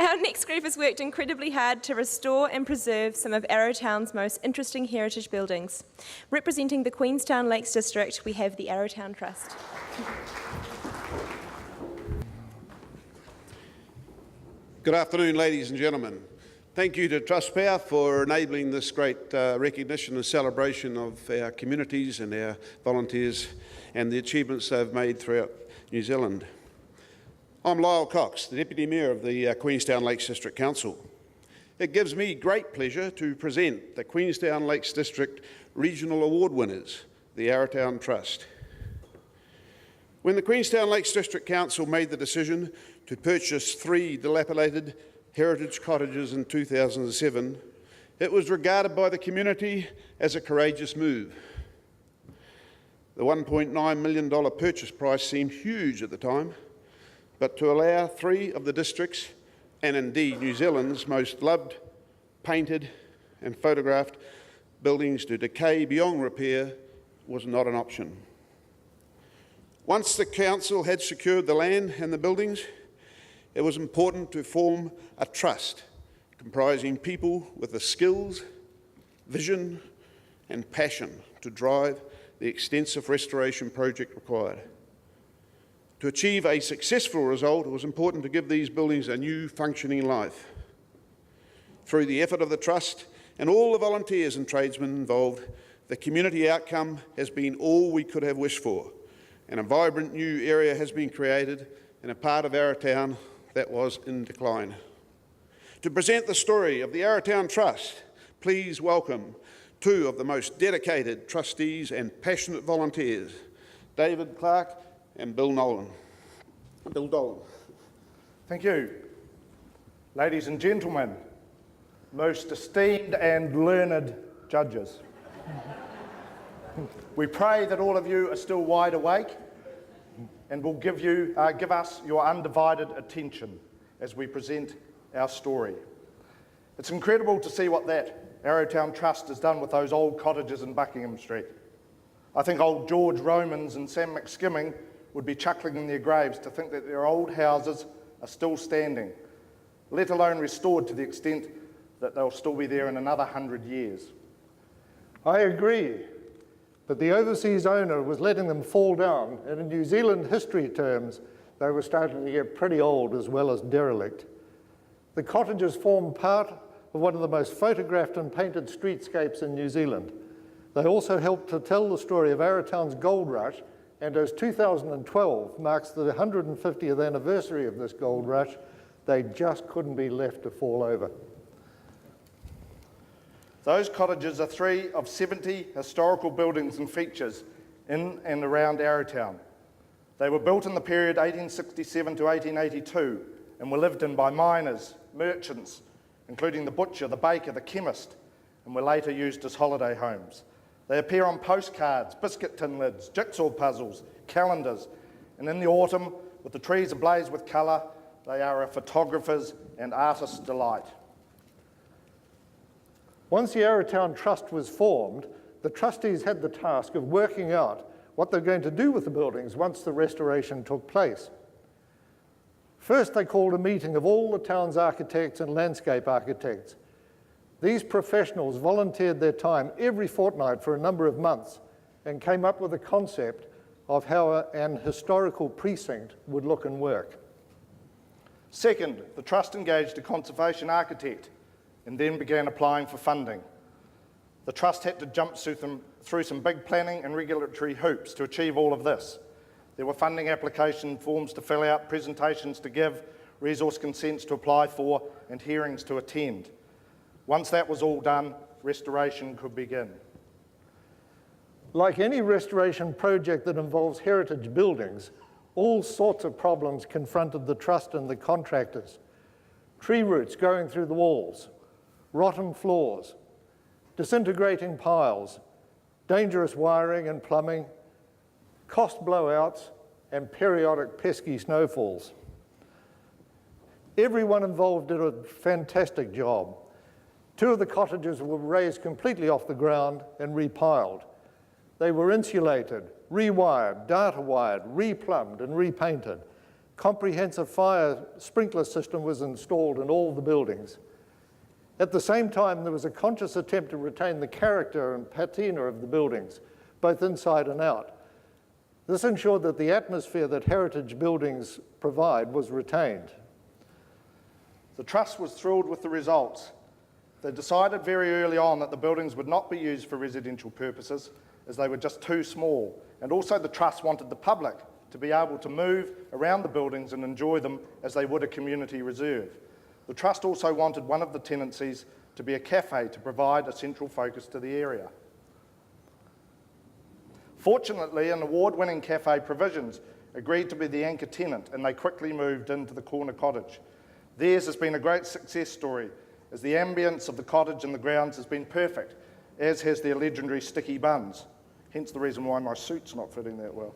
Our next group has worked incredibly hard to restore and preserve some of Arrowtown's most interesting heritage buildings. Representing the Queenstown Lakes District, we have the Arrowtown Trust. Good afternoon, ladies and gentlemen. Thank you to TrustPower for enabling this great recognition and celebration of our communities and our volunteers and the achievements they've made throughout New Zealand. I'm Lyle Cox, the Deputy Mayor of the Queenstown Lakes District Council. It gives me great pleasure to present the Queenstown Lakes District Regional Award winners, the Arrowtown Trust. When the Queenstown Lakes District Council made the decision to purchase 3 dilapidated heritage cottages in 2007, it was regarded by the community as a courageous move. The $1.9 million purchase price seemed huge at the time, but to allow 3 of the district's, and indeed New Zealand's, most loved, painted and photographed buildings to decay beyond repair was not an option. Once the council had secured the land and the buildings, it was important to form a trust comprising people with the skills, vision and passion to drive the extensive restoration project required. To achieve a successful result, it was important to give these buildings a new functioning life. Through the effort of the Trust and all the volunteers and tradesmen involved, the community outcome has been all we could have wished for, and a vibrant new area has been created in a part of Arrowtown that was in decline. To present the story of the Arrowtown Trust, please welcome 2 of the most dedicated trustees and passionate volunteers, David Clark and Bill Dolan. Thank you. Ladies and gentlemen, most esteemed and learned judges. We pray that all of you are still wide awake and will give us your undivided attention as we present our story. It's incredible to see what that Arrowtown Trust has done with those old cottages in Buckingham Street. I think old George Romans and Sam McSkimming would be chuckling in their graves to think that their old houses are still standing, let alone restored to the extent that they'll still be there in another 100 years. I agree, but the overseas owner was letting them fall down, and in New Zealand history terms, they were starting to get pretty old as well as derelict. The cottages form part of one of the most photographed and painted streetscapes in New Zealand. They also helped to tell the story of Arrowtown's gold rush, and as 2012 marks the 150th anniversary of this gold rush, they just couldn't be left to fall over. Those cottages are 3 of 70 historical buildings and features in and around Arrowtown. They were built in the period 1867 to 1882 and were lived in by miners, merchants, including the butcher, the baker, the chemist, and were later used as holiday homes. They appear on postcards, biscuit tin lids, jigsaw puzzles, calendars, and in the autumn, with the trees ablaze with colour, they are a photographer's and artist's delight. Once the Arrowtown Trust was formed, the trustees had the task of working out what they're going to do with the buildings once the restoration took place. First, they called a meeting of all the town's architects and landscape architects. These professionals volunteered their time every fortnight for a number of months and came up with a concept of how an historical precinct would look and work. Second, the Trust engaged a conservation architect and then began applying for funding. The Trust had to jump through some big planning and regulatory hoops to achieve all of this. There were funding application forms to fill out, presentations to give, resource consents to apply for, and hearings to attend. Once that was all done, restoration could begin. Like any restoration project that involves heritage buildings, all sorts of problems confronted the Trust and the contractors. Tree roots going through the walls, rotten floors, disintegrating piles, dangerous wiring and plumbing, cost blowouts, and periodic pesky snowfalls. Everyone involved did a fantastic job. 2 of the cottages were raised completely off the ground and repiled. They were insulated, rewired, data wired, replumbed and repainted. Comprehensive fire sprinkler system was installed in all the buildings. At the same time, there was a conscious attempt to retain the character and patina of the buildings, both inside and out. This ensured that the atmosphere that heritage buildings provide was retained. The Trust was thrilled with the results. They decided very early on that the buildings would not be used for residential purposes as they were just too small. And also the Trust wanted the public to be able to move around the buildings and enjoy them as they would a community reserve. The Trust also wanted one of the tenancies to be a cafe to provide a central focus to the area. Fortunately, an award-winning cafe Provisions agreed to be the anchor tenant, and they quickly moved into the corner cottage. Theirs has been a great success story, as the ambience of the cottage and the grounds has been perfect, as has their legendary sticky buns. Hence the reason why my suit's not fitting that well.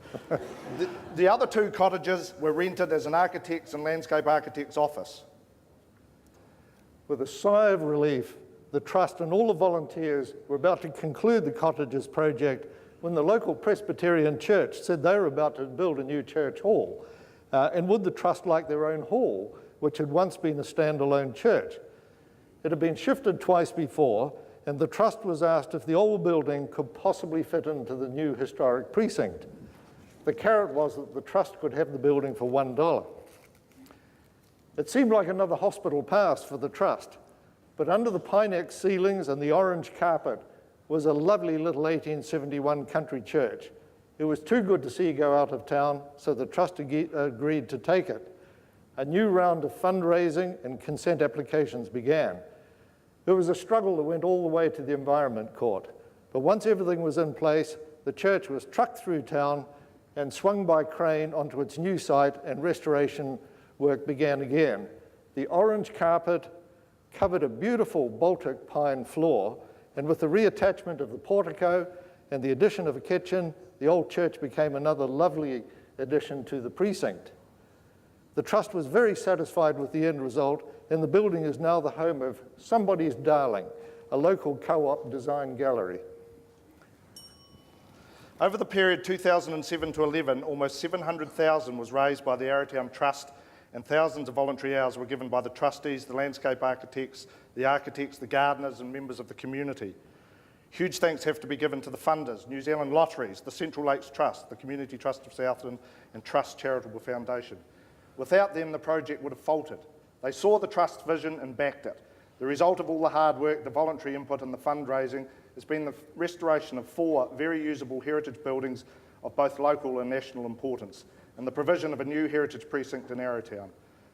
The other two cottages were rented as an architect's and landscape architect's office. With a sigh of relief, the Trust and all the volunteers were about to conclude the cottages project when the local Presbyterian church said they were about to build a new church hall. And would the Trust like their own hall, which had once been a standalone church? It had been shifted twice before, and the Trust was asked if the old building could possibly fit into the new historic precinct. The carrot was that the Trust could have the building for $1. It seemed like another hospital pass for the Trust, but under the Pinex ceilings and the orange carpet was a lovely little 1871 country church. It was too good to see go out of town, so the Trust agreed to take it. A new round of fundraising and consent applications began. It was a struggle that went all the way to the Environment Court, but once everything was in place, the church was trucked through town and swung by crane onto its new site, and restoration work began again. The orange carpet covered a beautiful Baltic pine floor, and with the reattachment of the portico and the addition of a kitchen, the old church became another lovely addition to the precinct. The Trust was very satisfied with the end result, and the building is now the home of Somebody's Darling, a local co-op design gallery. Over the period 2007 to 11, almost $700,000 was raised by the Arrowtown Trust, and thousands of voluntary hours were given by the trustees, the landscape architects, the gardeners, and members of the community. Huge thanks have to be given to the funders, New Zealand Lotteries, the Central Lakes Trust, the Community Trust of Southland, and Trust Charitable Foundation. Without them, the project would have faltered. They saw the Trust's vision and backed it. The result of all the hard work, the voluntary input, and the fundraising has been the restoration of 4 very usable heritage buildings of both local and national importance, and the provision of a new heritage precinct in Arrowtown.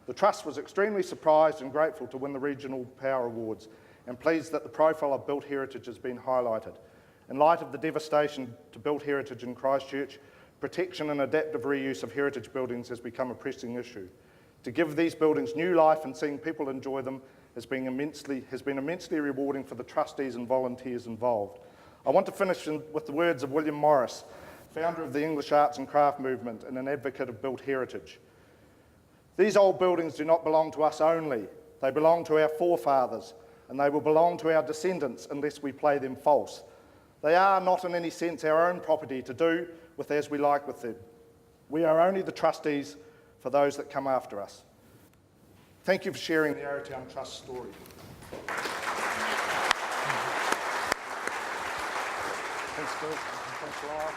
The Trust was extremely surprised and grateful to win the Regional Power Awards, and pleased that the profile of built heritage has been highlighted. In light of the devastation to built heritage in Christchurch, protection and adaptive reuse of heritage buildings has become a pressing issue. To give these buildings new life and seeing people enjoy them has been immensely rewarding for the trustees and volunteers involved. I want to finish with the words of William Morris, founder of the English Arts and Craft Movement and an advocate of built heritage. These old buildings do not belong to us only. They belong to our forefathers, and they will belong to our descendants unless we play them false. They are not in any sense our own property to do with as we like with them. We are only the trustees for those that come after us. Thank you for sharing the Arrowtown Trust story. Thanks, Phil. Thanks, Laura.